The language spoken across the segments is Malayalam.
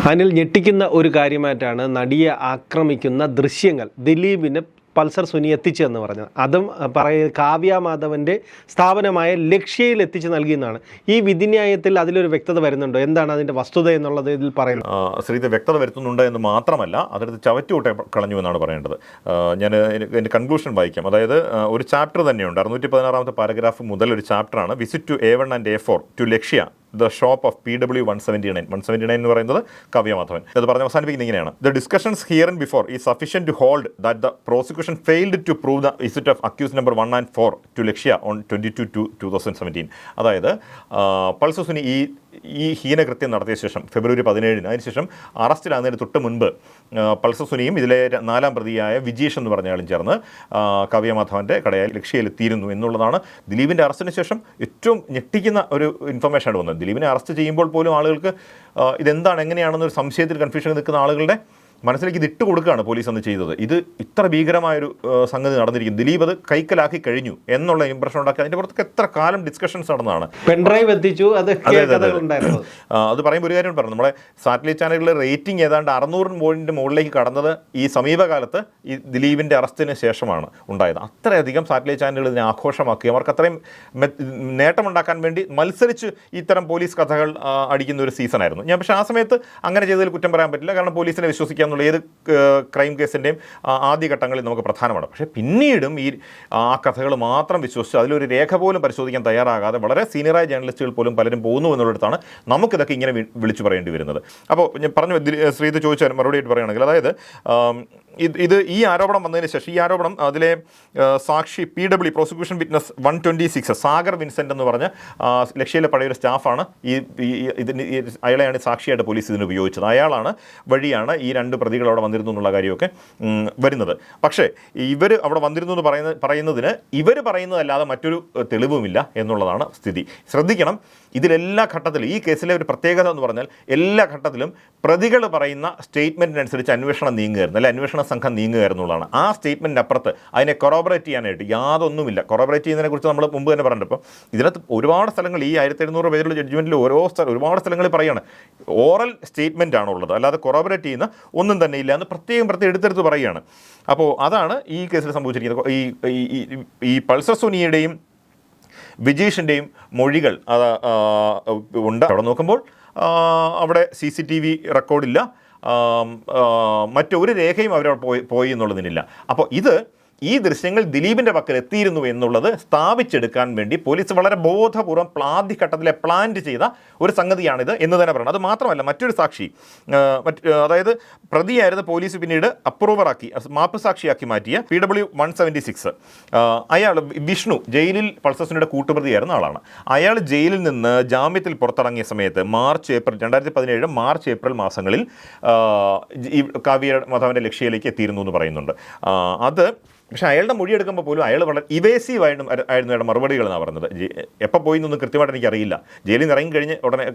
അനിൽ, ഞെട്ടിക്കുന്ന ഒരു കാര്യമായിട്ടാണ് നടിയെ ആക്രമിക്കുന്ന ദൃശ്യങ്ങൾ ദിലീപിന് പൾസർ സുനി എത്തിച്ചതെന്ന് പറഞ്ഞത്. അതും കാവ്യ മാധവൻ്റെ സ്ഥാപനമായ ലക്ഷ്യയിൽ എത്തിച്ച് നൽകിയെന്നാണ്. ഈ വിധിന്യായത്തിൽ അതിലൊരു വ്യക്തത വരുന്നുണ്ടോ? എന്താണ് അതിൻ്റെ വസ്തുത എന്നുള്ളത് ഇതിൽ പറയുന്നത്? ശ്രീത് വ്യക്തത വരുത്തുന്നുണ്ട് എന്ന് മാത്രമല്ല, അതെടുത്ത് ചവറ്റുകൂട്ടെ കളഞ്ഞു എന്നാണ് പറയേണ്ടത്. ഞാൻ എൻ്റെ കൺക്ലൂഷൻ വായിക്കാം. അതായത് ഒരു ചാപ്റ്റർ തന്നെയുണ്ട്, 616 പാരഗ്രാഫ് മുതൽ ഒരു ചാപ്റ്ററാണ്. Visit to A1 and A4 to Lakshya the shop of PW 179 എന്ന് പറയുന്നത് കാവ്യ മാധവൻ. അത് പറഞ്ഞ് അവസാനിപ്പിക്കുന്നത് ഇങ്ങനെയാണ്: the discussions here and before is sufficient to hold that the prosecution failed to prove the visit of accuse number 1 and 4 to Lakshya on 22/2/2017. അതായത് പൾസർ സുനി ഈ ഹീനകൃത്യം നടത്തിയ ശേഷം ഫെബ്രുവരി 17 അതിനുശേഷം അറസ്റ്റിലാകുന്നതിന് തൊട്ട് മുൻപ് പൾസർ സുനിയും ഇതിലെ 4ാം പ്രതിയായ വിജീഷ് എന്ന് പറഞ്ഞ ആളും ചേർന്ന് കാവ്യ മാധവൻ്റെ കടയാൽ ലക്ഷ്യയിലെത്തിയിരുന്നു എന്നുള്ളതാണ് ദിലീപിൻ്റെ അറസ്റ്റിന് ശേഷം ഏറ്റവും ഞെട്ടിക്കുന്ന ഒരു ഇൻഫർമേഷൻ ആണ് വന്നത്. ദിലീപിനെ അറസ്റ്റ് ചെയ്യുമ്പോൾ പോലും ആളുകൾക്ക് ഇതെന്താണ് എങ്ങനെയാണെന്നൊരു സംശയത്തിൽ കൺഫ്യൂഷൻ നിൽക്കുന്ന ആളുകളുടെ മനസ്സിലേക്ക് ഇത് ഇട്ട് കൊടുക്കുകയാണ് പോലീസ് അന്ന് ചെയ്തത്. ഇത് ഇത്ര ഭീകരമായൊരു സംഗതി നടന്നിരിക്കും, ദിലീപ് അത് കൈക്കലാക്കി കഴിഞ്ഞു എന്നുള്ള ഇംപ്രഷൻ ഉണ്ടാക്കി. അതിൻ്റെ പുറത്തൊക്കെ എത്ര കാലം ഡിസ്കഷൻസ് നടന്നതാണ്. പെൻഡ്രൈവ് എത്തിച്ചു, അത് പറയുമ്പോൾ ഒരു കാര്യം പറഞ്ഞു, നമ്മുടെ സാറ്റലൈറ്റ് ചാനലുകളിലെ റേറ്റിംഗ് ഏതാണ്ട് 600 പോയിന്റ് മുകളിലേക്ക് കടന്നത് ഈ സമീപകാലത്ത് ഈ ദിലീപിൻ്റെ അറസ്റ്റിന് ശേഷമാണ് ഉണ്ടായത്. അത്രയധികം സാറ്റലൈറ്റ് ചാനലുകൾ ഇതിനെ ആഘോഷമാക്കി അവർക്ക് അത്രയും നേട്ടമുണ്ടാക്കാൻ വേണ്ടി മത്സരിച്ച് ഇത്തരം പോലീസ് കഥകൾ അടിക്കുന്ന ഒരു സീസണായിരുന്നു. ഞാൻ പക്ഷേ ആ സമയത്ത് അങ്ങനെ ചെയ്തതിൽ കുറ്റം പറയാൻ പറ്റില്ല, കാരണം പോലീസിനെ വിശ്വസിക്കാൻ എന്നുള്ള ഏത് ക്രൈം കേസിൻ്റെയും ആദ്യഘട്ടങ്ങളിൽ നമുക്ക് പ്രധാനമാണ്. പക്ഷേ പിന്നീടും ആ കഥകൾ മാത്രം വിശ്വസിച്ച് അതിലൊരു രേഖ പോലും പരിശോധിക്കാൻ തയ്യാറാകാതെ വളരെ സീനിയറായ ജേർണലിസ്റ്റുകൾ പോലും പലരും പോകുന്നു എന്നുള്ളിടത്താണ് നമുക്കിതൊക്കെ ഇങ്ങനെ വിളിച്ചു പറയേണ്ടി വരുന്നത്. അപ്പോൾ ഞാൻ പറഞ്ഞു, ശ്രീത് ചോദിച്ചാൽ മറുപടിയായിട്ട് പറയുകയാണെങ്കിൽ, അതായത് ഈ ആരോപണം വന്നതിന് ശേഷം, ഈ ആരോപണം അതിലെ സാക്ഷി PW prosecution witness 126 Sagar Vincent എന്ന് പറഞ്ഞ ലക്ഷ്യയിലെ പഴയൊരു സ്റ്റാഫാണ്. അയാളെയാണ് സാക്ഷിയായിട്ട് പോലീസ് ഇതിന് ഉപയോഗിച്ചത്. അയാളാണ് വഴിയാണ് ഈ 2 പ്രതികൾ അവിടെ വന്നിരുന്നു എന്നുള്ള കാര്യമൊക്കെ വരുന്നത്. പക്ഷേ ഇവർ അവിടെ വന്നിരുന്നു എന്ന് പറയുന്നതിന് ഇവർ പറയുന്നതല്ലാതെ മറ്റൊരു തെളിവുമില്ല എന്നുള്ളതാണ് സ്ഥിതി. ശ്രദ്ധിക്കണം, ഇതിലെല്ലാ ഘട്ടത്തിലും ഈ കേസിലെ ഒരു പ്രത്യേകത എന്ന് പറഞ്ഞാൽ എല്ലാ ഘട്ടത്തിലും പ്രതികൾ പറയുന്ന സ്റ്റേറ്റ്മെൻറ്റിനനുസരിച്ച് അന്വേഷണം നീങ്ങുകയായിരുന്നു, അല്ലെ അന്വേഷണ സംഘം നീങ്ങുകയായിരുന്നുള്ളതാണ്. ആ സ്റ്റേറ്റ്മെൻറ്റിനപ്പുറത്ത് അതിനെ കൊറോബറേറ്റ് ചെയ്യാനായിട്ട് യാതൊന്നുമില്ല. കൊറോബറേറ്റ് ചെയ്യുന്നതിനെക്കുറിച്ച് നമ്മൾ മുമ്പ് തന്നെ പറഞ്ഞിട്ട്, ഇപ്പോൾ ഇതിനകത്ത് ഒരുപാട് സ്ഥലങ്ങൾ ഈ 1700 പേജുള്ള ജഡ്ജ്മെൻറ്റിൽ ഒരുപാട് സ്ഥലങ്ങളിൽ പറയുകയാണ് ഓറൽ സ്റ്റേറ്റ്മെൻ്റ് ആണുള്ളത്, അല്ലാതെ കൊറോബറേറ്റ് ചെയ്യുന്ന ഒന്നും തന്നെ ഇല്ല എന്ന് പ്രത്യേകം എടുത്തെടുത്ത് പറയുകയാണ്. അപ്പോൾ അതാണ് ഈ കേസിൽ സംഭവിച്ചിരിക്കുന്നത്. ഈ പൾസർ സുനിയുടെയും വിജീഷിൻ്റെയും മൊഴികൾ ഉണ്ട്. അവിടെ നോക്കുമ്പോൾ അവിടെ CCTV റെക്കോർഡില്ല, മറ്റൊരു രേഖയും അവരവിടെ പോയി എന്നുള്ളതിനില്ല. അപ്പോൾ ഈ ദൃശ്യങ്ങൾ ദിലീപിൻ്റെ പക്കൽ എത്തിയിരുന്നു എന്നുള്ളത് സ്ഥാപിച്ചെടുക്കാൻ വേണ്ടി പോലീസ് വളരെ ബോധപൂർവ്വം ആദ്യഘട്ടത്തിലെ പ്ലാൻ ചെയ്ത ഒരു സംഗതിയാണിത് എന്ന് തന്നെ പറയണം. അത് മാത്രമല്ല, മറ്റൊരു സാക്ഷി, അതായത് പ്രതിയായിരുന്ന പോലീസ് പിന്നീട് അപ്രൂവറാക്കി മാപ്പ് സാക്ഷിയാക്കി മാറ്റിയ PW 176 അയാൾ വിഷ്ണു, ജയിലിൽ പൾസർ സുനിയുടെ കൂട്ടുപ്രതിയായിരുന്ന ആളാണ്. അയാൾ ജയിലിൽ നിന്ന് ജാമ്യത്തിൽ പുറത്തിറങ്ങിയ സമയത്ത് 2017 മാർച്ച് ഏപ്രിൽ മാസങ്ങളിൽ ഈ കാവ്യ മാധവൻ്റെ ലക്ഷ്യയിലേക്ക് എത്തിയിരുന്നു എന്ന് പറയുന്നുണ്ട്. പക്ഷേ അയാളുടെ മൊഴി എടുക്കുമ്പോൾ പോലും അയാൾ വളരെ ഇവേസീവായിരുന്നു അയാളുടെ മറുപടികൾ എന്നാണ് പറഞ്ഞത്. എപ്പോൾ പോയി എന്നൊന്നും കൃത്യമായിട്ട് എനിക്കറിയില്ല. ജയിലിൽ നിന്ന് ഇറങ്ങി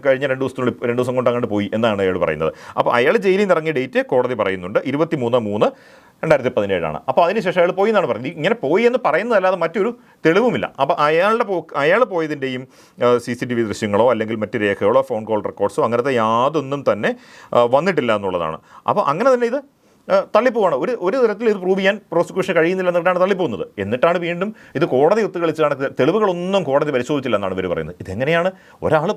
കഴിഞ്ഞ 2 ദിവസം കൊണ്ട് അങ്ങോട്ട് പോയി എന്നാണ് അയാൾ പറയുന്നത്. അപ്പോൾ അയാൾ ജയിലിൽ നിന്ന് ഇറങ്ങിയ ഡേറ്റ് കോടതി പറയുന്നുണ്ട് 23/3/2017. അപ്പോൾ അതിനുശേഷം അയാൾ പോയി എന്നാണ് പറയുന്നത്. ഇങ്ങനെ പോയി എന്ന് പറയുന്നതല്ലാതെ മറ്റൊരു തെളിവുമില്ല. അപ്പോൾ അയാൾ പോയതിൻ്റെയും CCTV ദൃശ്യങ്ങളോ അല്ലെങ്കിൽ മറ്റ് രേഖകളോ ഫോൺ കോൾ റെക്കോർഡ്സോ അങ്ങനത്തെ യാതൊന്നും തന്നെ വന്നിട്ടില്ല എന്നുള്ളതാണ്. അപ്പോൾ അങ്ങനെ തന്നെ ഇത് തള്ളിപ്പോവാണ്. ഒരു തരത്തിൽ ഇത് പ്രൂവ് ചെയ്യാൻ പ്രോസിക്യൂഷൻ കഴിയുന്നില്ല എന്നിട്ടാണ് തള്ളിപ്പോകുന്നത്. എന്നിട്ടാണ് വീണ്ടും ഇത് കോടതി ഒത്തുകളിച്ചാണ്, തെളിവുകളൊന്നും കോടതി പരിശോധിച്ചില്ല എന്നാണ് ഇവർ പറയുന്നത്. ഇതെങ്ങനെയാണ്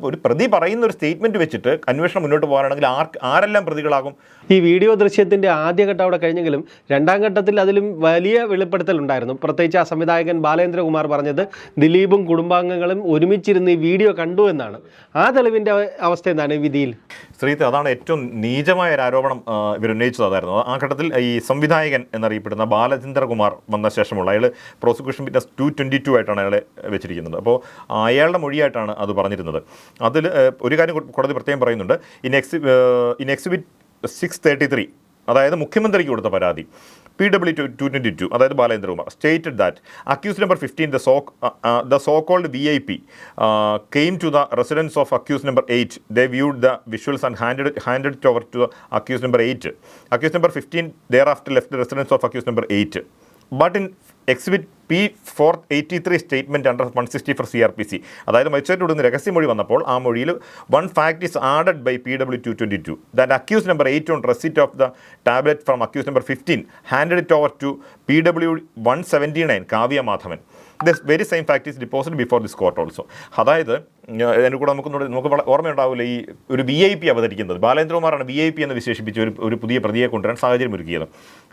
ഒരു പ്രതി പറയുന്ന ഒരു സ്റ്റേറ്റ്മെൻറ്റ് വെച്ചിട്ട് അന്വേഷണം മുന്നോട്ട് പോകാനാണെങ്കിൽ ആരെല്ലാം പ്രതികളാകും? ഈ വീഡിയോ ദൃശ്യത്തിൻ്റെ ആദ്യഘട്ടം അവിടെ കഴിഞ്ഞെങ്കിലും 2ാം ഘട്ടത്തിൽ അതിലും വലിയ വെളിപ്പെടുത്തലുണ്ടായിരുന്നു. പ്രത്യേകിച്ച് ആ സംവിധായകൻ ബാലേന്ദ്രകുമാർ പറഞ്ഞത് ദിലീപും കുടുംബാംഗങ്ങളും ഒരുമിച്ചിരുന്ന് ഈ വീഡിയോ കണ്ടു എന്നാണ്. ആ തെളിവിൻ്റെ അവസ്ഥ എന്താണ് വിധിയിൽ? ശ്രീത്ത്, അതാണ് ഏറ്റവും നീചമായ ഒരു ആരോപണം ഇവർ ഉന്നയിച്ചത്. അതായിരുന്നു ആ ഘട്ടത്തിൽ ഈ സംവിധായകൻ എന്നറിയപ്പെടുന്ന ബാലചന്ദ്രകുമാർ വന്ന ശേഷമുള്ള അയാൾ പ്രോസിക്യൂഷൻ വിറ്റ്നസ് 222 ആയിട്ടാണ് അയാളെ വെച്ചിരിക്കുന്നത്. അപ്പോൾ അയാളുടെ മൊഴിയായിട്ടാണ് അത് പറഞ്ഞിരുന്നത്. അതിൽ ഒരു കാര്യം കോടതി പ്രത്യേകം പറയുന്നുണ്ട്. ഇൻ എക്സിബിറ്റ് 633, അതായത് മുഖ്യമന്ത്രിക്ക് കൊടുത്ത പരാതി PW 222, അതായത് Balendrakumar stated that accuse number 15 the so-called VIP came to the residence of accused number 8. They viewed the visuals and handed it over to accused number 8. Accused number 15 thereafter left the residence of accused number 8. But in exhibit P483 statement under 164 CRPC. അതായത് മജിസ്ട്രേറ്റ് നിന്ന് രഹസ്യമൊഴി വന്നപ്പോൾ ആ മൊഴിയിൽ one fact is added by PW222 that accuse number 8 on receipt of the tablet from accuse number 15 handed it over to PW179 Kavya Madhavan. This very same fact is deposit before this court also. അതായത് അതിന് കൂടെ നമുക്ക് ഓർമ്മയുണ്ടാവില്ല ഈ ഒരു VIP അവതരിക്കുന്നത്. ബാലേന്ദ്രകുമാറാണ് VIP എന്ന് വിശേഷിപ്പിച്ച് ഒരു പുതിയ പ്രതിയെ കൊണ്ടുവരാൻ സാഹചര്യം ഒരുക്കിയത്.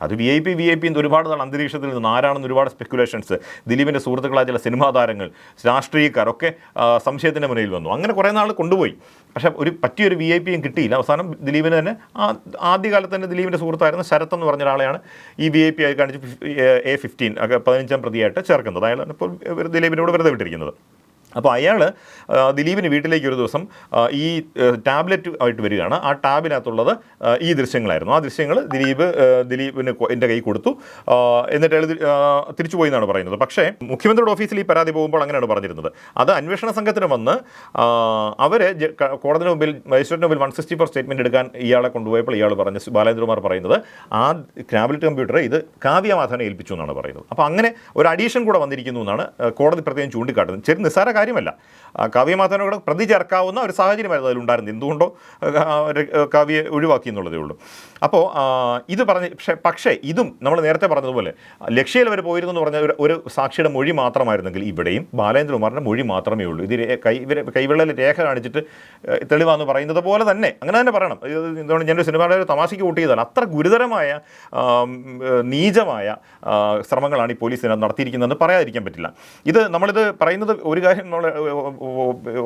അത് VIP എന്ന് ഒരുപാട് നാൾ അന്തരീക്ഷത്തിൽ നിന്ന് ആരാണെന്ന് ഒരുപാട് സ്പെക്കുലേഷൻസ്, ദിലീപിൻ്റെ സുഹൃത്തുക്കളായ ചില സിനിമാ താരങ്ങൾ, രാഷ്ട്രീയക്കാരൊക്കെ സംശയത്തിൻ്റെ മുന്നിൽ വന്നു. അങ്ങനെ കുറേ നാൾ കൊണ്ടുപോയി. പക്ഷേ പറ്റിയൊരു VIP കിട്ടിയില്ല. അവസാനം ദിലീപിന് തന്നെ ആദ്യകാലത്ത് തന്നെ ദിലീപിൻ്റെ സുഹൃത്തായിരുന്ന ശരത് എന്ന് പറഞ്ഞ ഒരാളെയാണ് ഈ VIP ആയി കാണിച്ച് A15 15ാം പ്രതിയായിട്ട് ചേർക്കുന്നത്. അയാളാണ് ഇപ്പോൾ ദിലീപിനോട് വെറുതെ വിട്ടിരിക്കുന്നത്. അപ്പോൾ അയാൾ ദിലീപിന് വീട്ടിലേക്ക് ഒരു ദിവസം ഈ ടാബ്ലറ്റ് ആയിട്ട് വരികയാണ്. ആ ടാബിനകത്തുള്ളത് ഈ ദൃശ്യങ്ങളായിരുന്നു. ആ ദൃശ്യങ്ങൾ ദിലീപിന് എൻ്റെ കൈ കൊടുത്തു, എന്നിട്ട് തിരിച്ചു പോയി എന്നാണ് പറയുന്നത്. പക്ഷേ മുഖ്യമന്ത്രിയുടെ ഓഫീസിൽ ഈ പരാതി പോകുമ്പോൾ അങ്ങനെയാണ് പറഞ്ഞിരുന്നത്. അത് അന്വേഷണ സംഘത്തിന് വന്ന് അവർ കോടതിന് മുമ്പിൽ മജിസ്ട്രേറ്റിന് മുമ്പിൽ 164 സ്റ്റേറ്റ്മെൻറ്റ് എടുക്കാൻ ഇയാളെ കൊണ്ടുപോയപ്പോൾ ഇയാൾ പറഞ്ഞ് ബാലേന്ദ്രകുമാർ പറയുന്നത് ആ ടാബ്ലറ്റ് കമ്പ്യൂട്ടർ ഇത് കാവ്യ മാധവനെ ഏൽപ്പിച്ചു എന്നാണ് പറയുന്നത്. അപ്പോൾ അങ്ങനെ ഒരു അഡീഷൻ കൂടെ വന്നിരിക്കുന്നു എന്നാണ് കോടതി പ്രത്യേകം ചൂണ്ടിക്കാട്ടുന്നത്. ചെറിയ നിസ്സാര കാര്യമല്ല. കാവ്യ മാധവനോട് പ്രതി ചേർക്കാവുന്ന ഒരു സാഹചര്യമായിരുന്നു അതിലുണ്ടായിരുന്നത്. എന്തുകൊണ്ടോ കാവ്യയെ ഒഴിവാക്കി എന്നുള്ളതേ ഉള്ളൂ. അപ്പോൾ ഇത് പറഞ്ഞ് പക്ഷേ ഇതും നമ്മൾ നേരത്തെ പറഞ്ഞതുപോലെ ലക്ഷ്യയിൽ വരെ പോയിരുന്നു എന്ന് പറഞ്ഞ ഒരു സാക്ഷിയുടെ മൊഴി മാത്രമായിരുന്നെങ്കിൽ ഇവിടെയും ബാലേന്ദ്രകുമാറിൻ്റെ മൊഴി മാത്രമേ ഉള്ളൂ. ഇത് കൈവെള്ളയിൽ രേഖ കാണിച്ചിട്ട് തെളിവാന്ന് പറയുന്നത് പോലെ തന്നെ അങ്ങനെ തന്നെ പറയണം. എന്തുകൊണ്ട് ഞാനൊരു സിനിമയുടെ ഒരു തമാശയ്ക്ക് കൂട്ടിയതല്ല. അത്ര ഗുരുതരമായ നീചമായ ശ്രമങ്ങളാണ് ഈ പോലീസ് നടത്തിയിരിക്കുന്നതെന്ന് പറയാതിരിക്കാൻ പറ്റില്ല. നമ്മളിത് പറയുന്നത് ഒരു കാര്യം നമ്മൾ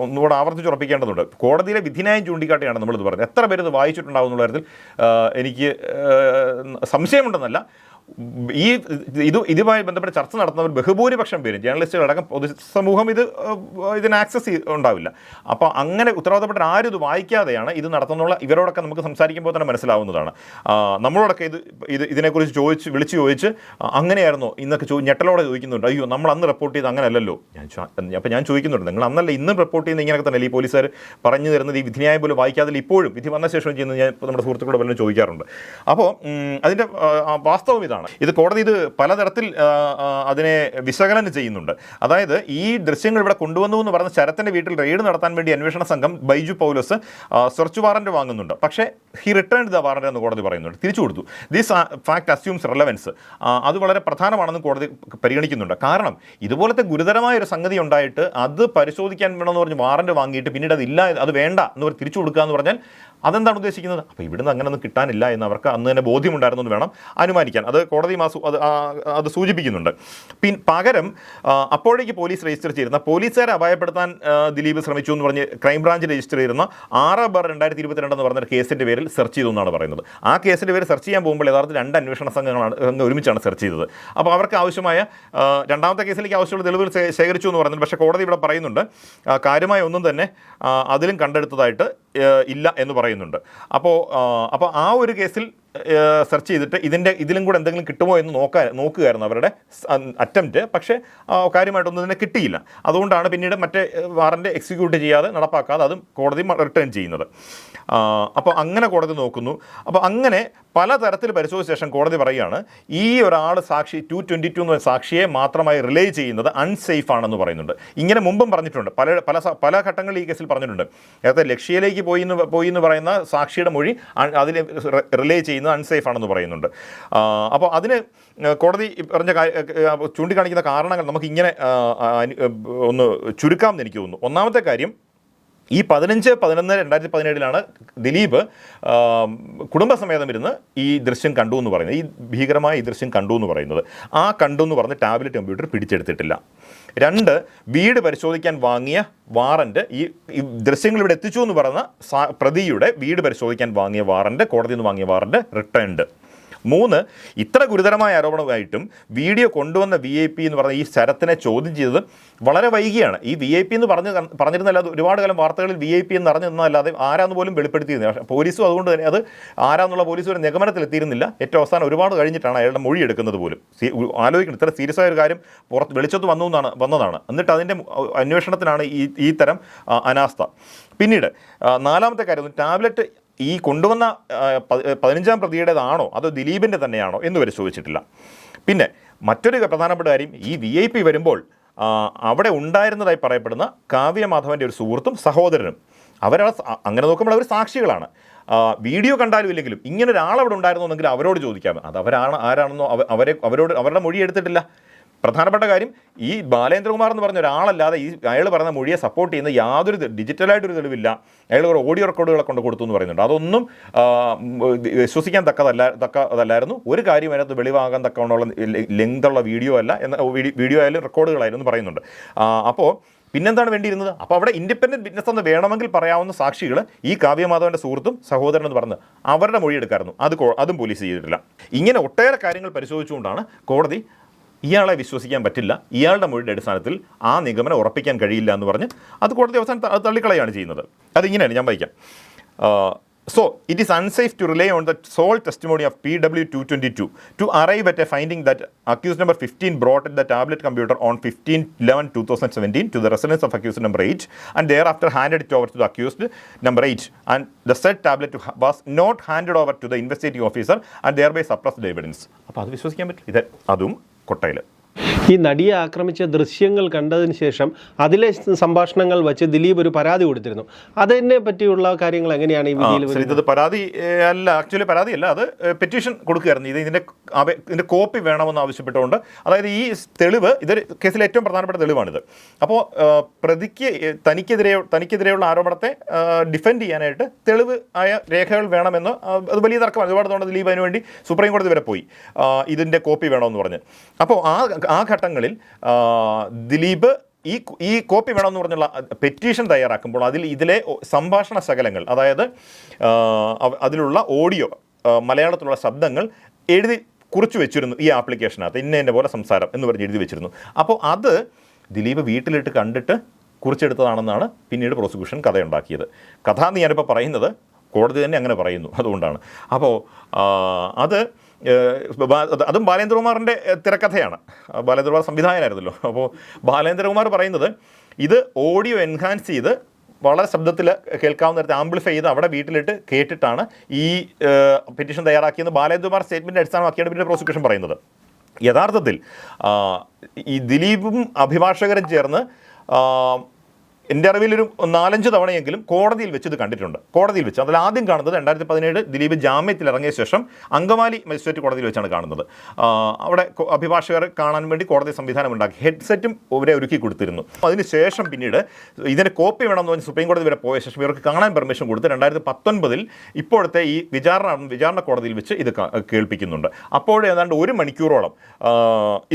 ഒന്നുകൂടെ ആവർത്തിച്ചുറപ്പിക്കേണ്ടതുണ്ട്. കോടതിയിലെ വിധിന്യായം ചൂണ്ടിക്കാട്ടിയാണ് നമ്മളിത് പറഞ്ഞത്. എത്ര പേര് ഇത് വായിച്ചിട്ടുണ്ടാവും എന്നുള്ള കാര്യത്തിൽ എനിക്ക് സംശയമുണ്ടെന്നല്ല. ഇതുമായി ബന്ധപ്പെട്ട് ചർച്ച നടത്തുന്നവർ ബഹുഭൂരിപക്ഷം പേരും ജേർണലിസ്റ്റുകളടക്കം പൊതുസമൂഹം ഇതിന് ആക്സസ് ഉണ്ടാവില്ല. അപ്പോൾ അങ്ങനെ ഉത്തരവാദപ്പെട്ട ആരും ഇത് വായിക്കാതെയാണ് ഇത് നടത്തുന്നുള്ള ഇവരോടൊക്കെ നമുക്ക് സംസാരിക്കുമ്പോൾ തന്നെ മനസ്സിലാവുന്നതാണ്. നമ്മളോടൊക്കെ ഇതിനെക്കുറിച്ച് വിളിച്ച് ചോദിച്ച് അങ്ങനെയായിരുന്നോ ഇന്നൊക്കെ ഞെട്ടലോടെ ചോദിക്കുന്നുണ്ട്. അയ്യോ നമ്മൾ അന്ന് റിപ്പോർട്ട് ചെയ്ത് അങ്ങനെയല്ലോ. അപ്പോൾ ഞാൻ ചോദിക്കുന്നുണ്ട്, നിങ്ങൾ അന്നല്ല ഇന്നും റിപ്പോർട്ട് ചെയ്യുന്ന ഇങ്ങനെയൊക്കെ തന്നെ ഈ പോലീസുകാർ പറഞ്ഞു തരുന്നത് ഈ വിധിന്യായം പോലും വായിക്കാതെ ഇപ്പോഴും വിധി വന്ന ശേഷം ചെയ്യുന്നത് ഞാൻ നമ്മുടെ സുഹൃത്തുക്കളോട് പലരും ചോദിക്കാറുണ്ട്. അപ്പോൾ അതിൻ്റെ വാസ്തവം ഇതാണ്. ഇത് കോടതി പലതരത്തിൽ അതിനെ വിശകലനം ചെയ്യുന്നുണ്ട്. അതായത് ഈ ദൃശ്യങ്ങൾ ഇവിടെ കൊണ്ടുവന്നു എന്ന് പറഞ്ഞ ശരത്തിൻ്റെ വീട്ടിൽ റെയ്ഡ് നടത്താൻ വേണ്ടി അന്വേഷണ സംഘം ബൈജു പൗലോസ് സെർച്ച് വാറന്റ് വാങ്ങുന്നുണ്ട്. പക്ഷേ ഹി റിട്ടേൺഡ് ദ വാറന്റ് എന്ന് കോടതി പറയുന്നുണ്ട്, തിരിച്ചു കൊടുത്തു. This fact assumes relevance. അത് വളരെ പ്രധാനമാണെന്ന് കോടതി പരിഗണിക്കുന്നുണ്ട്. കാരണം ഇതുപോലത്തെ ഗുരുതരമായ ഒരു സംഗതി ഉണ്ടായിട്ട് അത് പരിശോധിക്കാൻ വേണമെന്ന് പറഞ്ഞ് വാറന്റ് വാങ്ങിയിട്ട് പിന്നീട് അത് വേണ്ട എന്ന് പറഞ്ഞ് തിരിച്ചു കൊടുക്കുക എന്ന് പറഞ്ഞാൽ അതെന്താണ് ഉദ്ദേശിക്കുന്നത്? അപ്പോൾ ഇവിടുന്ന് അങ്ങനെ ഒന്നും കിട്ടാനില്ല എന്ന് അവർക്ക് അന്ന് തന്നെ ബോധ്യമുണ്ടായിരുന്നു എന്ന് വേണം അനുമാനിക്കാൻ. അത് കോടതി അത് സൂചിപ്പിക്കുന്നുണ്ട്. പകരം അപ്പോഴേക്ക് പോലീസ് രജിസ്റ്റർ ചെയ്തിരുന്ന പോലീസുകാരെ അപായപ്പെടുത്താൻ ദിലീപ് ശ്രമിച്ചു എന്ന് പറഞ്ഞ് ക്രൈംബ്രാഞ്ച് രജിസ്റ്റർ ചെയ്തിരുന്ന 6/2022 എന്ന് പറഞ്ഞൊരു കേസിൻ്റെ പേരിൽ സെർച്ച് ചെയ്തു എന്നാണ് പറയുന്നത്. ആ കേസിൻ്റെ പേര് സെർച്ച് ചെയ്യാൻ പോകുമ്പോൾ യഥാർത്ഥത്തിൽ 2 അന്വേഷണ സംഘങ്ങളാണ് ഒരുമിച്ചാണ് സെർച്ച് ചെയ്തത്. അപ്പോൾ അവർക്ക് ആവശ്യമായ രണ്ടാമത്തെ കേസിലേക്ക് ആവശ്യമുള്ള തെളിവുകൾ ശേഖരിച്ചു എന്ന് പറയുന്നത്. പക്ഷേ കോടതി ഇവിടെ പറയുന്നുണ്ട് കാര്യമായ ഒന്നും തന്നെ അതിലും കണ്ടെടുത്തതായിട്ട് ഇല്ല എന്ന് പറയുന്നുണ്ട്. അപ്പോൾ ആ ഒരു കേസിൽ സെർച്ച് ചെയ്തിട്ട് ഇതിലും കൂടെ എന്തെങ്കിലും കിട്ടുമോ എന്ന് നോക്കുകയായിരുന്നു അവരുടെ അറ്റംപ്റ്റ്. പക്ഷേ കാര്യമായിട്ടൊന്നും തന്നെ കിട്ടിയില്ല. അതുകൊണ്ടാണ് പിന്നീട് മറ്റേ വാറന്റ് എക്സിക്യൂട്ട് ചെയ്യാതെ നടപ്പാക്കാതെ അതും കോടതി റിട്ടേൺ ചെയ്യുന്നത്. അപ്പോൾ അങ്ങനെ കോടതി നോക്കുന്നു. അപ്പോൾ അങ്ങനെ പലതരത്തിൽ പരിശോധിച്ച ശേഷം കോടതി പറയുകയാണ് ഈ ഒരാൾ സാക്ഷി 222 എന്ന സാക്ഷിയെ മാത്രമായി റിലേ ചെയ്യുന്നത് അൺസേഫ് ആണെന്ന് പറയുന്നുണ്ട്. ഇങ്ങനെ മുമ്പും പറഞ്ഞിട്ടുണ്ട്, പല ഘട്ടങ്ങളിൽ ഈ കേസിൽ പറഞ്ഞിട്ടുണ്ട്. നേരത്തെ ലക്ഷ്യയിലേക്ക് പോയി എന്ന് പറയുന്ന സാക്ഷിയുടെ മൊഴി അതിൽ റിലേ ചെയ്യുന്നത് അൺസേഫ് ആണെന്ന് പറയുന്നുണ്ട്. അപ്പോൾ അതിന് കോടതി ചൂണ്ടിക്കാണിക്കുന്ന കാരണങ്ങൾ നമുക്കിങ്ങനെ ഒന്ന് ചുരുക്കാമെന്ന് എനിക്ക് തോന്നുന്നു. ഒന്നാമത്തെ കാര്യം, ഈ 15/11/2017 ദിലീപ് കുടുംബസമേതം ഇരുന്ന് ഈ ദൃശ്യം കണ്ടു എന്ന് പറയുന്നത്, ഈ ഭീകരമായ ഈ ദൃശ്യം കണ്ടു എന്ന് പറയുന്നത്, ആ കണ്ടു എന്ന് പറഞ്ഞ് ടാബ്ലറ്റ് കമ്പ്യൂട്ടർ പിടിച്ചെടുത്തിട്ടില്ല. 2, വീട് പരിശോധിക്കാൻ വാങ്ങിയ വാറന്റ്, ഈ ദൃശ്യങ്ങൾ ഇവിടെ എത്തിച്ചു എന്ന് പറഞ്ഞ പ്രതിയുടെ വീട് പരിശോധിക്കാൻ വാങ്ങിയ വാറന്റ്, കോടതിയിൽ നിന്ന് വാങ്ങിയ വാറന്റ് റിട്ടേൺഡ്. 3, ഇത്ര ഗുരുതരമായ ആരോപണമായിട്ടും വീഡിയോ കൊണ്ടുവന്ന VIP എന്ന് പറഞ്ഞ ഈ ശരത്തിനെ ചോദ്യം ചെയ്തത് വളരെ വൈകിയാണ്. ഈ VIP എന്ന് പറഞ്ഞിരുന്നല്ലാതെ ഒരുപാട് കാലം വാർത്തകളിൽ VIP എന്ന് അറിഞ്ഞു നിന്നല്ലാതെ ആരാന്ന് പോലും വെളിപ്പെടുത്തിയിരുന്നില്ല. പക്ഷേ പോലീസും അതുകൊണ്ട് തന്നെ അത് ആരാന്നുള്ള പോലീസ് ഒരു നിഗമനത്തിലെത്തിയിരുന്നില്ല. ഏറ്റവും അവസാനം ഒരുപാട് കഴിഞ്ഞിട്ടാണ് അയാളുടെ മൊഴി എടുക്കുന്നത് പോലും. ആലോചിക്കണം, ഇത്ര സീരിയസ് ആയ ഒരു കാര്യം വെളിച്ചത്ത് വന്നതാണ്. എന്നിട്ട് അതിൻ്റെ അന്വേഷണത്തിനാണ് ഈ തരം അനാസ്ഥ. പിന്നീട് 4-ാമത്തെ കാര്യം, ടാബ്ലറ്റ് ഈ കൊണ്ടുവന്ന 15ാം പ്രതിയുടേതാണോ അതോ ദിലീപിൻ്റെ തന്നെയാണോ എന്ന് പരിശോധിച്ചിട്ടില്ല. പിന്നെ മറ്റൊരു പ്രധാനപ്പെട്ട കാര്യം, ഈ VIP വരുമ്പോൾ അവിടെ ഉണ്ടായിരുന്നതായി പറയപ്പെടുന്ന കാവ്യ മാധവൻ്റെ ഒരു സുഹൃത്തും സഹോദരനും, അങ്ങനെ നോക്കുമ്പോൾ അവർ സാക്ഷികളാണ്. വീഡിയോ കണ്ടാലും ഇല്ലെങ്കിലും ഇങ്ങനെ ഒരാളവിടെ ഉണ്ടായിരുന്നെങ്കിൽ അവരോട് ചോദിക്കാം. അത് ആരാണെന്നോ അവരുടെ മൊഴി എടുത്തിട്ടില്ല. പ്രധാനപ്പെട്ട കാര്യം, ഈ ബാലേന്ദ്രകുമാർ എന്ന് പറഞ്ഞ ഒരാളല്ലാതെ അയാൾ പറഞ്ഞ മൊഴിയെ സപ്പോർട്ട് ചെയ്യുന്ന യാതൊരു ഡിജിറ്റലായിട്ടൊരു തെളിവില്ല. അയാൾ ഒരു ഓഡിയോ റെക്കോർഡുകളെ കൊണ്ട് കൊടുത്തു എന്ന് പറയുന്നുണ്ട്. അതൊന്നും വിശ്വസിക്കാൻ തക്കതല്ലായിരുന്നു. ഒരു കാര്യം അതിനകത്ത് വെളിവാകാൻ തക്കവണ്ണമുള്ള ലെങ്തുള്ള വീഡിയോ ആയാലും റെക്കോർഡുകളായിരുന്നു എന്ന് പറയുന്നുണ്ട്. അപ്പോൾ പിന്നെന്താണ് വേണ്ടിയിരുന്നത്? അപ്പോൾ അവിടെ ഇൻഡിപെൻഡൻറ്റ് വിറ്റ്നസ് എന്ന് വേണമെങ്കിൽ പറയാവുന്ന സാക്ഷികൾ ഈ കാവ്യമാധവൻ്റെ സുഹൃത്തും സഹോദരൻ എന്ന് പറഞ്ഞ് അവരുടെ മൊഴി എടുക്കായിരുന്നു. അതും പോലീസ് ചെയ്തിട്ടില്ല. ഇങ്ങനെ ഒട്ടേറെ കാര്യങ്ങൾ പരിശോധിച്ചുകൊണ്ടാണ് കോടതി ഇയാളെ വിശ്വസിക്കാൻ പറ്റില്ല, ഇയാളുടെ മൊഴിയുടെ അടിസ്ഥാനത്തിൽ ആ നിഗമനം ഉറപ്പിക്കാൻ കഴിയില്ല എന്ന് പറഞ്ഞ് അത് കോടതി അവസാനം തള്ളിക്കളയാണ് ചെയ്യുന്നത്. അതിങ്ങനെയാണ്, ഞാൻ വായിക്കാം. So, it is unsafe to rely on the sole testimony of PW 222 to arrive at a finding that accused number 15 brought the tablet computer on 15/11/2017 to the residence of accused number 8 and thereafter handed it over to the accused number 8, and the said tablet was not handed over to the investigating officer and thereby suppressed the evidence. അപ്പോൾ അത് വിശ്വസിക്കാൻ പറ്റില്ല. ഇത് അതും കൊട്ടയിൽ. ഈ നടിയെ ആക്രമിച്ച ദൃശ്യങ്ങൾ കണ്ടതിന് ശേഷം അതിലെ സംഭാഷണങ്ങൾ വെച്ച് ദിലീപ് ഒരു പരാതി കൊടുത്തിരുന്നു. അതിനെ പറ്റിയുള്ള കാര്യങ്ങൾ എങ്ങനെയാണ് ഈ വിധിയിൽ? ഇത് പരാതി അല്ല, ആക്ച്വലി പരാതിയല്ല, അത് പെറ്റീഷൻ കൊടുക്കുകയായിരുന്നു. ഇതിൻ്റെ കോപ്പി വേണമെന്ന് ആവശ്യപ്പെട്ടുകൊണ്ട്. അതായത് ഈ തെളിവ് ഇതൊരു കേസിലെ ഏറ്റവും പ്രധാനപ്പെട്ട തെളിവാണിത്. അപ്പോൾ പ്രതിക്ക് തനിക്കെതിരെയുള്ള ആരോപണത്തെ ഡിഫെൻഡ് ചെയ്യാനായിട്ട് തെളിവ് ആയ രേഖകൾ വേണമെന്ന് അത് വലിയ തർക്കമാണ്. ഒരുപാട് തവണ ദിലീപ് അതിനുവേണ്ടി സുപ്രീം കോടതി വരെ പോയി ഇതിൻ്റെ കോപ്പി വേണമെന്ന് പറഞ്ഞ്. അപ്പോൾ ആ ഘട്ടങ്ങളിൽ ദിലീപ് ഈ കോപ്പി വേണമെന്ന് പറഞ്ഞുള്ള പെറ്റീഷൻ തയ്യാറാക്കുമ്പോൾ ഇതിലെ സംഭാഷണ ശകലങ്ങൾ, അതായത് അതിലുള്ള ഓഡിയോ, മലയാളത്തിലുള്ള ശബ്ദങ്ങൾ എഴുതി കുറിച്ച് വെച്ചിരുന്നു ഈ ആപ്ലിക്കേഷനകത്ത്. ഇന്ന പോലെ സംസാരം എന്ന് പറഞ്ഞ് എഴുതി വെച്ചിരുന്നു. അപ്പോൾ അത് ദിലീപ് വീട്ടിലിട്ട് കണ്ടിട്ട് കുറിച്ചെടുത്തതാണെന്നാണ് പിന്നീട് പ്രോസിക്യൂഷൻ കഥയുണ്ടാക്കിയത്. കഥ എന്ന് ഞാനിപ്പോൾ പറയുന്നത് കോടതി തന്നെ അങ്ങനെ പറയുന്നു, അതുകൊണ്ടാണ്. അപ്പോൾ അതും ബാലേന്ദ്രകുമാറിൻ്റെ തിരക്കഥയാണ്. ബാലേന്ദ്രകുമാർ സംവിധായകനായിരുന്നല്ലോ. അപ്പോൾ ബാലേന്ദ്രകുമാർ പറയുന്നത് ഇത് ഓഡിയോ എൻഹാൻസ് ചെയ്ത് വളരെ ശബ്ദത്തിൽ കേൾക്കാവുന്ന തരത്തിൽ ആംപ്ലിഫൈ ചെയ്ത് അവിടെ വീട്ടിലിട്ട് കേട്ടിട്ടാണ് ഈ പെറ്റീഷൻ തയ്യാറാക്കിയെന്ന് ബാലേന്ദ്രകുമാർ സ്റ്റേറ്റ്മെൻറ്റ് അടിസ്ഥാനമാക്കിയാണ് പിന്നെ പ്രോസിക്യൂഷൻ പറയുന്നത്. യഥാർത്ഥത്തിൽ ഈ ദിലീപും അഭിഭാഷകരും ചേർന്ന് എൻ്റെ അറിവിലൊരു 4-5 തവണയെങ്കിലും കോടതിയിൽ വെച്ച് ഇത് കണ്ടിട്ടുണ്ട്. കോടതിയിൽ വെച്ച് അതിൽ ആദ്യം കാണുന്നത് 2017 ദിലീപ് ജാമ്യത്തിൽ ഇറങ്ങിയ ശേഷം അങ്കമാലി മജിസ്ട്രേറ്റ് കോടതിയിൽ വെച്ചാണ് കാണുന്നത്. അവിടെ അഭിഭാഷകരെ കാണാൻ വേണ്ടി കോടതി സംവിധാനം ഉണ്ടാക്കി, ഹെഡ്സെറ്റും ഇവരെ ഒരുക്കി കൊടുത്തിരുന്നു. അതിനുശേഷം പിന്നീട് ഇതിൻ്റെ കോപ്പി വേണമെന്ന് പറഞ്ഞ് സുപ്രീം കോടതി വരെ പോയ ശേഷം ഇവർക്ക് കാണാൻ പെർമിഷൻ കൊടുത്ത് 2019 ഇപ്പോഴത്തെ ഈ വിചാരണ കോടതിയിൽ വെച്ച് ഇത് കേൾപ്പിക്കുന്നുണ്ട്. അപ്പോൾ ഏതാണ്ട് 1 മണിക്കൂറോളം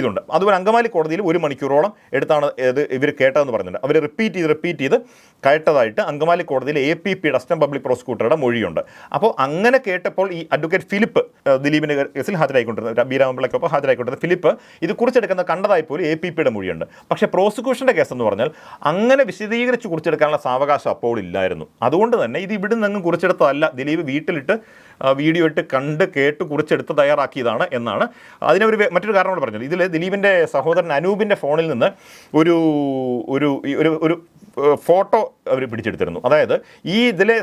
ഇതുണ്ട്. അതുപോലെ അങ്കമാലി കോടതിയിൽ 1 മണിക്കൂറോളം എടുത്താണ് ഇവർ കേട്ടതെന്ന് പറയുന്നുണ്ട്. അവർ റിപ്പീറ്റ് ചെയ്ത് കേട്ടതായിട്ട് അങ്കമാലി കോടതിയിലെ APP അസിസ്റ്റന്റ് പബ്ലിക് പ്രോസിക്യൂട്ടറുടെ മൊഴിയുണ്ട്. അപ്പോൾ അങ്ങനെ കേട്ടപ്പോൾ ഈ അഡ്വക്കേറ്റ് ഫിലിപ്പ്, ദിലീപിൻ്റെ കേസിൽ ഹാജരായിക്കൊണ്ടിരുന്ന ബീരാമപിള്ളയ്ക്കൊപ്പം ഹാജരായിക്കൊണ്ടിരുന്ന ഫിലിപ്പ് ഇത് കുറിച്ചെടുക്കുന്ന കണ്ടതായി പോലും APPയുടെ മൊഴിയുണ്ട്. പക്ഷേ പ്രോസിക്യൂഷൻ്റെ കേസ് എന്ന് പറഞ്ഞാൽ അങ്ങനെ വിശദീകരിച്ച് കുറിച്ചെടുക്കാനുള്ള സാവകാശം അപ്പോൾ ഇല്ലായിരുന്നു. അതുകൊണ്ട് തന്നെ ഇത് ഇവിടുന്ന് അങ്ങ് കുറിച്ചെടുത്തതല്ല, ദിലീപ് വീട്ടിലിട്ട് വീഡിയോ ഇട്ട് കണ്ട് കേട്ട് കുറിച്ചെടുത്ത് തയ്യാറാക്കിയതാണ് എന്നാണ്. അതിനൊരു മറ്റൊരു കാരണം കൂടെ പറഞ്ഞത്. ഇതിൽ ദിലീപിൻ്റെ സഹോദരൻ അനൂപിൻ്റെ ഫോണിൽ നിന്ന് ഒരു ഫോട്ടോ അവർ പിടിച്ചെടുത്തിരുന്നു. അതായത് ഇതിലെ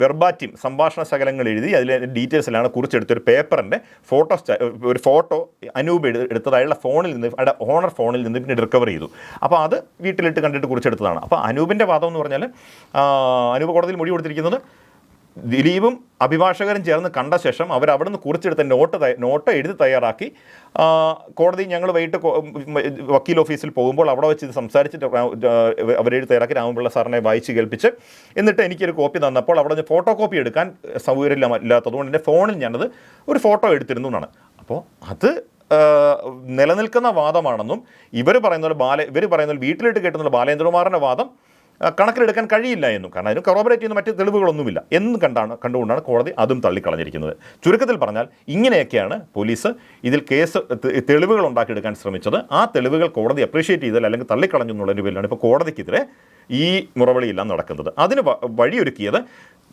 വെർബാറ്റിം സംഭാഷണ ശകലങ്ങൾ എഴുതി അതിലെ ഡീറ്റെയിൽസിലാണ് കുറിച്ചെടുത്തൊരു പേപ്പറിൻ്റെ ഫോട്ടോ അനൂപ് എടുത്തതായുള്ള ഫോണിൽ നിന്ന്, ഓണർ ഫോണിൽ നിന്ന് പിന്നീട് റിക്കവർ ചെയ്തു. അപ്പോൾ അത് വീട്ടിലിട്ട് കണ്ടിട്ട് കുറിച്ചെടുത്തതാണ്. അപ്പോൾ അനൂപിൻ്റെ വാദം എന്ന് പറഞ്ഞാൽ അനൂപ് കോടതിയിൽ മൊഴി കൊടുത്തിരിക്കുന്നത് ദിലീപും അഭിഭാഷകരും ചേർന്ന് കണ്ട ശേഷം അവർ അവിടെ നിന്ന് കുറിച്ചെടുത്ത നോട്ട് എഴുതി തയ്യാറാക്കി കോടതി ഞങ്ങൾ വൈകിട്ട് വക്കീൽ ഓഫീസിൽ പോകുമ്പോൾ അവിടെ വെച്ച് ഇത് സംസാരിച്ചിട്ട് അവരെഴുതി തയ്യാറാക്കി രാമപിള്ള സാറിനെ വായിച്ച് കേൾപ്പിച്ച് എന്നിട്ട് എനിക്കൊരു കോപ്പി തന്നപ്പോൾ അവിടെ ഫോട്ടോ കോപ്പി എടുക്കാൻ സൗകര്യമില്ലാത്തതുകൊണ്ട് എൻ്റെ ഫോണിൽ ഞാനത് ഒരു ഫോട്ടോ എടുത്തിരുന്നു എന്നാണ്. അപ്പോൾ അത് നിലനിൽക്കുന്ന വാദമാണെന്നും ഇവർ പറയുന്ന വീട്ടിലിട്ട് കേട്ടുന്നുള്ള ബാലേന്ദ്രകുമാറിൻ്റെ വാദം കണക്കിലെടുക്കാൻ കഴിയില്ല എന്നും, കാരണം അതിന് കൊറോബറേറ്റ് ചെയ്യുന്ന മറ്റ് തെളിവുകളൊന്നുമില്ല എന്ന് കണ്ടുകൊണ്ടാണ് കോടതി അതും തള്ളിക്കളഞ്ഞിരിക്കുന്നത്. ചുരുക്കത്തിൽ പറഞ്ഞാൽ ഇങ്ങനെയൊക്കെയാണ് പോലീസ് ഇതിൽ തെളിവുകൾ ഉണ്ടാക്കിയെടുക്കാൻ ശ്രമിച്ചത്. ആ തെളിവുകൾ കോടതി അപ്രീഷിയേറ്റ് ചെയ്താൽ അല്ലെങ്കിൽ തള്ളിക്കളഞ്ഞു എന്നുള്ളൊരു പേരിലാണ് ഇപ്പോൾ കോടതിക്കെതിരെ ഈ മുറവിളിയെല്ലാം നടക്കുന്നത്. അതിന് വഴിയൊരുക്കിയത്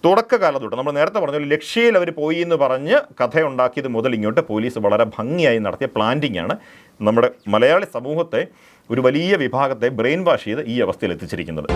തുടക്കകാലം തൊട്ട് നമ്മൾ നേരത്തെ പറഞ്ഞ ലക്ഷ്യയിൽ അവർ പോയി എന്ന് പറഞ്ഞ് കഥയുണ്ടാക്കിയത് മുതൽ ഇങ്ങോട്ട് പോലീസ് വളരെ ഭംഗിയായി നടത്തിയ പ്ലാന്റിംഗ് ആണ് നമ്മുടെ മലയാളി സമൂഹത്തെ, ഒരു വലിയ വിഭാഗത്തെ ബ്രെയിൻ വാഷ് ചെയ്ത് ഈ അവസ്ഥയിൽ എത്തിച്ചിരിക്കുന്നത്.